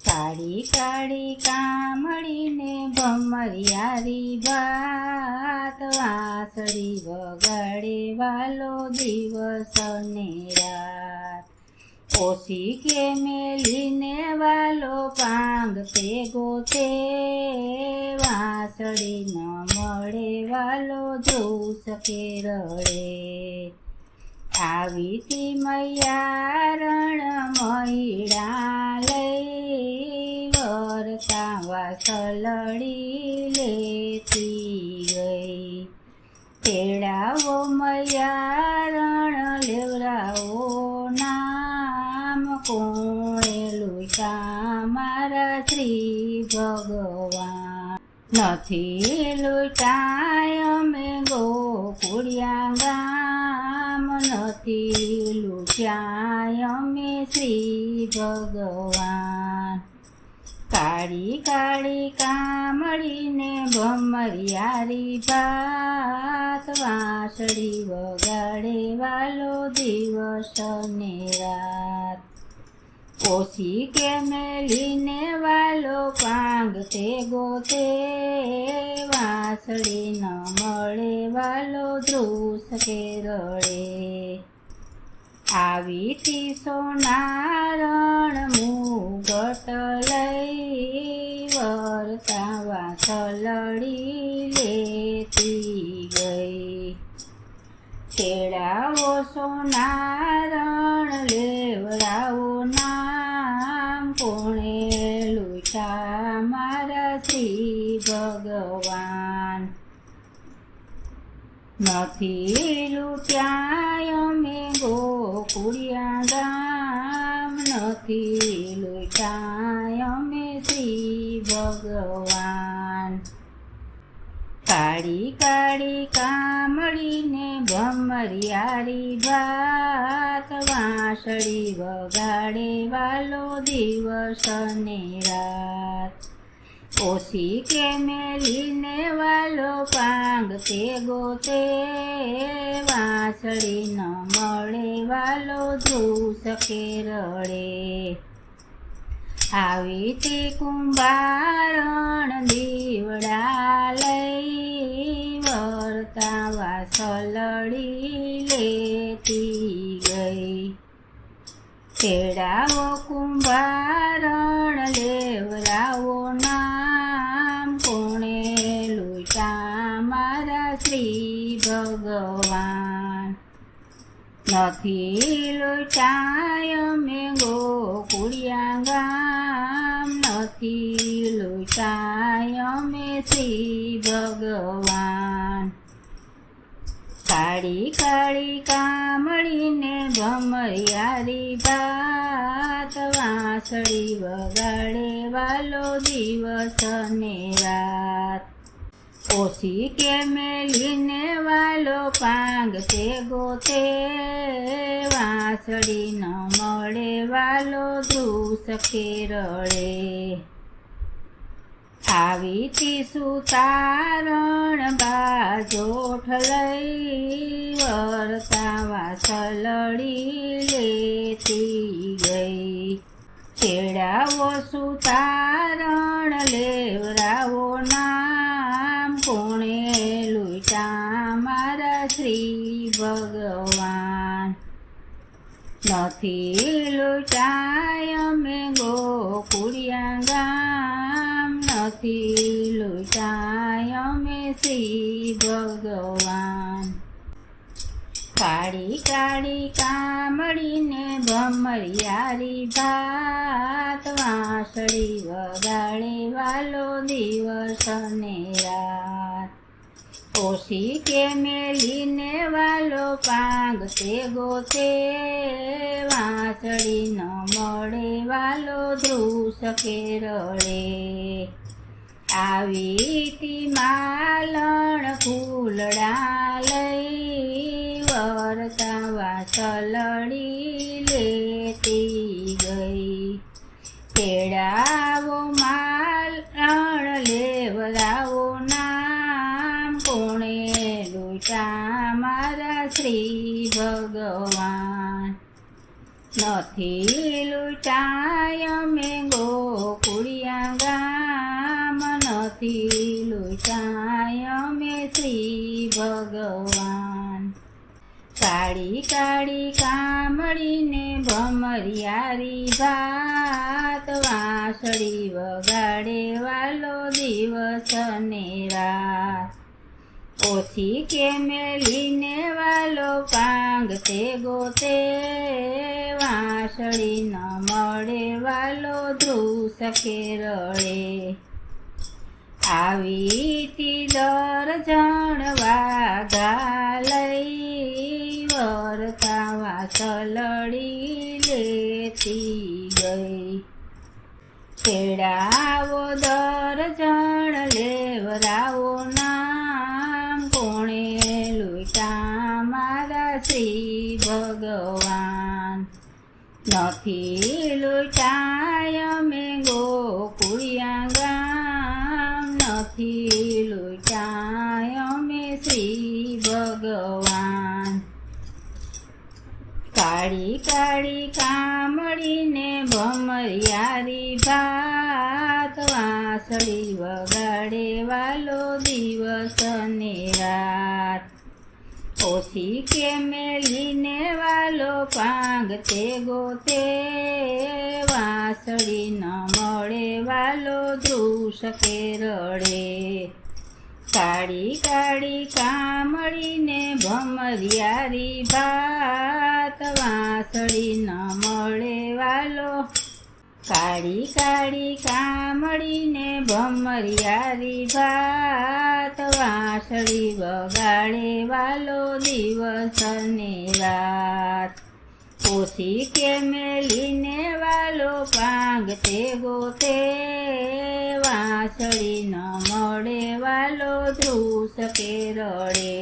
કાળી કાળી કામળીને ભમરિયારી ભાત વાંસળી વગાડે વાલો દિવસ ને રાત ઓછી કે મેલીને વાલો પાંગ તે ગોતે વાંસળી ન મળે વાલો જોઉં કે રડે આવી તી મૈયા રણ મૈડા લઈ વરતા વાસલડી લેતી ગઈ તેડાવો મૈયા રણ લેવરાવો નામ કોણે લૂંટા મારા શ્રી ભગવાન નથી લૂંટાય અમે ગોકુળિયા ગામ નથી લૂંટ્યા અમે શ્રી ભગવાન કાળી કાળી કામળીને ભમરિયારી ભાત વાંસળી વગાડે વાલો દિવસ ને રાત ઓછી કે મેલીને વાલો પાંગ તે ગોતે વાંસળી ન મળે વાલો ધ્રુસ કે રડે આવી તી સોનારણ મુગટ લઈ વરતા વાસલડી લેતી ગઈ તેડાવો સોનારણ લેવડાવો નામ કોણે લૂંટા મારા શ્રી ભગવાન નથી લૂંટ્યા અમે ગોકુળિયા ગામ નથી લૂંટ્યા અમે શ્રી ભગવાન કાળી કાળી કામળીને ભમરિયારી ભાત વાંસળી વગાડે વાલો દિવસ ને રાત ઓછી કે મેલીને વાલો પાંગ તે ગોતે વાંસળી ન મળે વાલો ધ્રુસ કે રડે આવી તે કુંભારણ દીવડા લઈ વરતા વાસલડી લેતી ગઈ તેડાવો કુંભારણ લેવરાવો નામ કોણે લૂંટા મારા શ્રી ભગવાન નથી લૂંટાય અમે ગોકુળિયા ગામ નથી લૂંટાય અમે શ્રી ભગવાન કાળી કાળી કામળીને ભમરિયારી ભાત વાંસળી વગાડે વાલો દિવસ ને રાત ઓછી કે મેલીને વાલો પાંગ તે ગોતે વાંસળી ન મળે વાલો ધ્રુસ કે રડે આવી તી સુતારણ બાજોઠ લઈ વરતા વાસલડી લેતી ગઈ તેડાવો સુતારણ લેવરાવો નામ કોણે લૂંટા મારા શ્રી ભગવાન નથી લૂંટાય અમે ગોકુળિયા ગામ નથી લૂંટાય અમે શ્રી ભગવાન કાળી કાળી કામળીને ભમરિયારી ભાત વાંસળી વગાડે વાલો દિવસ ને રાત ઓછી કે મેલીને વાલો પાંગ તે ગોતે વાંસળી ન મળે વાલો ધ્રુસ કે રડે આવી તી માલણ ફૂલડા લઈ વરતા વાસલડી લેતી ગઈ તેડાવો માલણ લેવડાવો નામ કોણે લૂંટા મારા શ્રી ભગવાન નથી લૂંટાય અમે ગોકુળિયા કાંઈ અમે શ્રી ભગવાન. કાળી કાળી કામળીને ભમરિયારી ભાત, વાંસળી વગાડે વાલો દિવસ ને રાત. ઓછી કે મેલીને વાલો પાંગતે ગોતે, વાંસળી ન મળે વાલો ધ્રુસ કે રડે. આવી દર્જણ વાઘા લઈ, વરતા વાસલડી લેતી ગઈ. તેડાવો દર્જણ લેવરાવો નામ, કોણે લૂંટા મારા શ્રી ભગવાન. નથી લૂંટાય અમે ગોકુળિયા ગામ, નથી લૂંટાય અમે શ્રી ભગવાન. કાળી કાળી કામળીને ભમરિયારી ભાત, વાંસળી વગાડે વાલો દિવસ ને રાત. ઓછી કે મેલીને વાલો પાંગતે ગોતે, વાંસળી ન મળે વાલો ધ્રુસ કે રડે. કાળી કાળી કામળીને ભમરિયારી ભાત, વાંસળી ન મળે વાલો. કાળી કાળી કામળીને ભમરિયારી ભાત, વાંસળી વગાડે વાલો દિવસ ને રાત. ઓછી કે મેલીને વાલો પાંગતે ગોતે, વાંસળી ન મળે વાલો ધ્રુસ કે રડે.